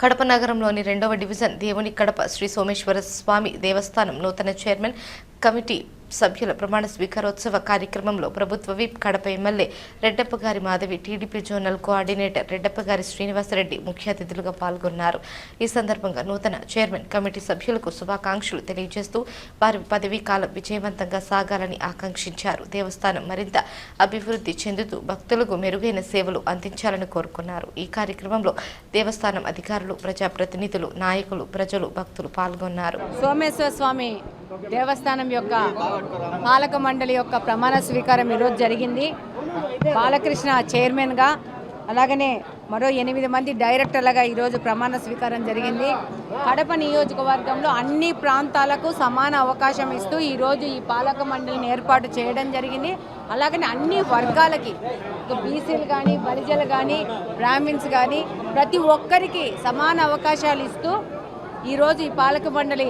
కడప నగరంలోని 2వ డివిజన్ దేవుని కడప శ్రీ సోమేశ్వర స్వామి దేవస్థానం నూతన చైర్మన్ కమిటీ సభ్యుల ప్రమాణ స్వీకారోత్సవ కార్యక్రమంలో ప్రభుత్వ విప్ కడప ఎమ్మెల్యే రెడ్డప్పగారి మాధవి, టీడీపీ జోనల్ కోఆర్డినేటర్ రెడ్డప్పగారి శ్రీనివాసరెడ్డి ముఖ్య అతిథులుగా పాల్గొన్నారు. ఈ సందర్భంగా నూతన చైర్మన్ కమిటీ సభ్యులకు శుభాకాంక్షలు తెలియజేస్తూ వారి పదవీ కాలం విజయవంతంగా సాగాలని ఆకాంక్షించారు. దేవస్థానం మరింత అభివృద్ధి చెందుతూ భక్తులకు మెరుగైన సేవలు అందించాలని కోరుకున్నారు. ఈ కార్యక్రమంలో దేవస్థానం అధికారులు, ప్రజాప్రతినిధులు, నాయకులు, ప్రజలు, భక్తులు పాల్గొన్నారు. సోమేశ్వర స్వామి దేవస్థానం యొక్క పాలక మండలి యొక్క ప్రమాణ స్వీకారం ఈరోజు జరిగింది. బాలకృష్ణ చైర్మన్గా, అలాగనే మరో 8 మంది డైరెక్టర్లుగా ఈరోజు ప్రమాణ స్వీకారం జరిగింది. కడప నియోజకవర్గంలో అన్ని ప్రాంతాలకు సమాన అవకాశం ఇస్తూ ఈరోజు ఈ పాలక మండలిని ఏర్పాటు చేయడం జరిగింది. అలాగనే అన్ని వర్గాలకి, బీసీలు కానీ, బలిజలు కానీ, బ్రాహ్మిన్స్ కానీ ప్రతి ఒక్కరికి సమాన అవకాశాలు ఇస్తూ ఈరోజు ఈ పాలక మండలి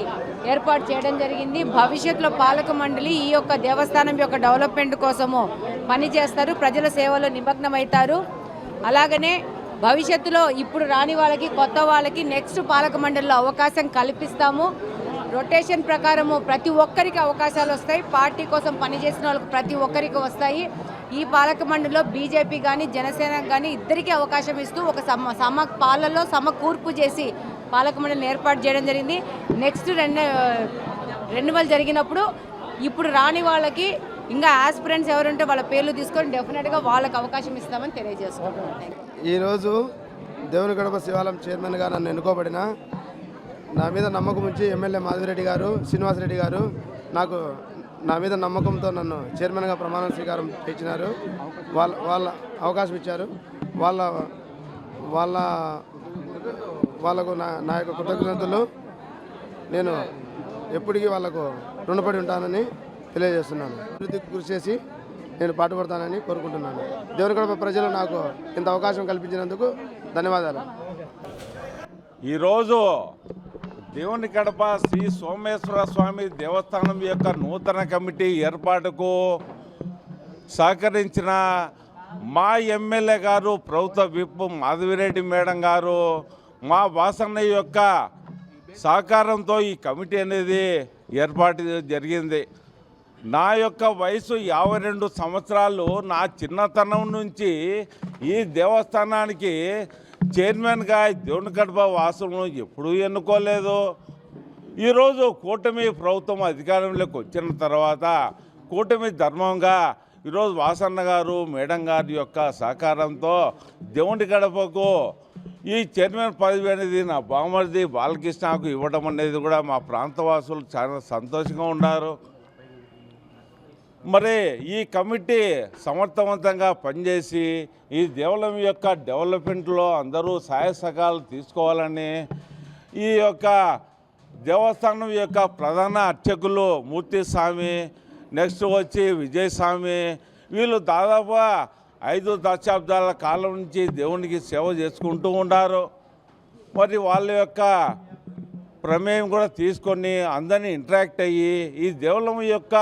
ఏర్పాటు చేయడం జరిగింది. భవిష్యత్తులో పాలక మండలి ఈ యొక్క దేవస్థానం యొక్క డెవలప్మెంట్ కోసము పనిచేస్తారు, ప్రజల సేవలో నిమగ్నమవుతారు. అలాగనే భవిష్యత్తులో ఇప్పుడు రాని వాళ్ళకి, కొత్త వాళ్ళకి నెక్స్ట్ పాలక మండలిలో అవకాశం కల్పిస్తాము. రొటేషన్ ప్రకారము ప్రతి ఒక్కరికి అవకాశాలు వస్తాయి. పార్టీ కోసం పనిచేసిన వాళ్ళకి ప్రతి ఒక్కరికి వస్తాయి. ఈ పాలక మండలిలో బీజేపీ కానీ, జనసేన కానీ ఇద్దరికీ అవకాశం ఇస్తూ ఒక పాలనలో సమకూర్పు చేసి పాలక మండలిని ఏర్పాటు చేయడం జరిగింది. నెక్స్ట్ రెన్యువల్ జరిగినప్పుడు ఇప్పుడు రాని వాళ్ళకి ఇంకా ఆస్పిరెంట్స్ ఎవరుంటే వాళ్ళ పేర్లు తీసుకొని డెఫినెట్గా వాళ్ళకి అవకాశం ఇస్తామని తెలియజేసుకుంటున్నాను. ఈరోజు దేవుని గడప శివాలయం చైర్మన్గా నన్ను ఎన్నుకోబడిన నా మీద నమ్మకం ఉంచి ఎమ్మెల్యే మాధవిరెడ్డి గారు, శ్రీనివాసరెడ్డి గారు నా మీద నమ్మకంతో నన్ను చైర్మన్గా ప్రమాణ స్వీకారం చేయించినారు. వాళ్ళ అవకాశం ఇచ్చారు. వాళ్ళకు నా యొక్క కృతజ్ఞతలు. నేను ఎప్పటికీ వాళ్ళకు రుణపడి ఉంటానని తెలియజేస్తున్నాను. అభివృద్ధికి కృషి చేసి నేను పాటుపడతానని కోరుకుంటున్నాను. దేవుని గడప ప్రజలు నాకు ఇంత అవకాశం కల్పించినందుకు ధన్యవాదాలు. ఈరోజు దేవుని కడప శ్రీ సోమేశ్వర స్వామి దేవస్థానం యొక్క నూతన కమిటీ ఏర్పాటుకు సహకరించిన మా ఎమ్మెల్యే గారు, ప్రభుత్వ విప్ మాధవిరెడ్డి మేడం గారు, మా వాసన్న యొక్క సహకారంతో ఈ కమిటీ అనేది ఏర్పాటు జరిగింది. నా యొక్క వయసు 52 సంవత్సరాలు. నా చిన్నతనం నుంచి ఈ దేవస్థానానికి చైర్మన్గా దేవుని కడప వాసులను ఎప్పుడూ ఎన్నుకోలేదు. ఈరోజు కూటమి ప్రభుత్వం అధికారంలోకి వచ్చిన తర్వాత కూటమి ధర్మంగా ఈరోజు వాసన్న గారు, మేడం గారి యొక్క సహకారంతో దేవుని గడపకు ఈ చైర్మన్ పదవి అనేది నా బామర్ది బాలకృష్ణకు ఇవ్వడం అనేది కూడా మా ప్రాంతవాసులు చాలా సంతోషంగా ఉన్నారు. మరి ఈ కమిటీ సమర్థవంతంగా పనిచేసి ఈ దేవాలయం యొక్క డెవలప్మెంట్లో అందరూ సహాయ సహకారాలు తీసుకోవాలని ఈ యొక్క దేవస్థానం యొక్క ప్రధాన అర్చకులు మూర్తి స్వామి, నెక్స్ట్ వచ్చి విజయస్వామి, వీళ్ళు దాదాపుగా 5 దశాబ్దాల కాలం నుంచి దేవునికి సేవ చేసుకుంటూ ఉన్నారు. మరి వాళ్ళ యొక్క ప్రమేయం కూడా తీసుకొని అందరినీ ఇంటరాక్ట్ అయ్యి ఈ దేవాలయం యొక్క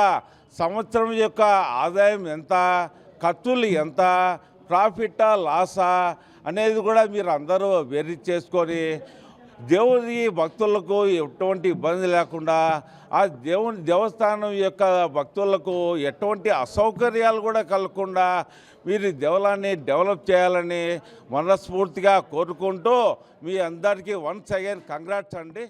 సంవత్సరం యొక్క ఆదాయం ఎంత, ఖర్చులు ఎంత, ప్రాఫిటా లాసా అనేది కూడా మీరు అందరూ వెరీ చేసుకొని దేవుని భక్తులకు ఎటువంటి ఇబ్బంది లేకుండా, ఆ దేవస్థానం యొక్క భక్తులకు ఎటువంటి అసౌకర్యాలు కూడా కలగకుండా మీరు దేవాలయాన్ని డెవలప్ చేయాలని మనస్ఫూర్తిగా కోరుకుంటూ మీ అందరికీ వన్స్ అగైన్ కంగ్రాట్స్ అండి.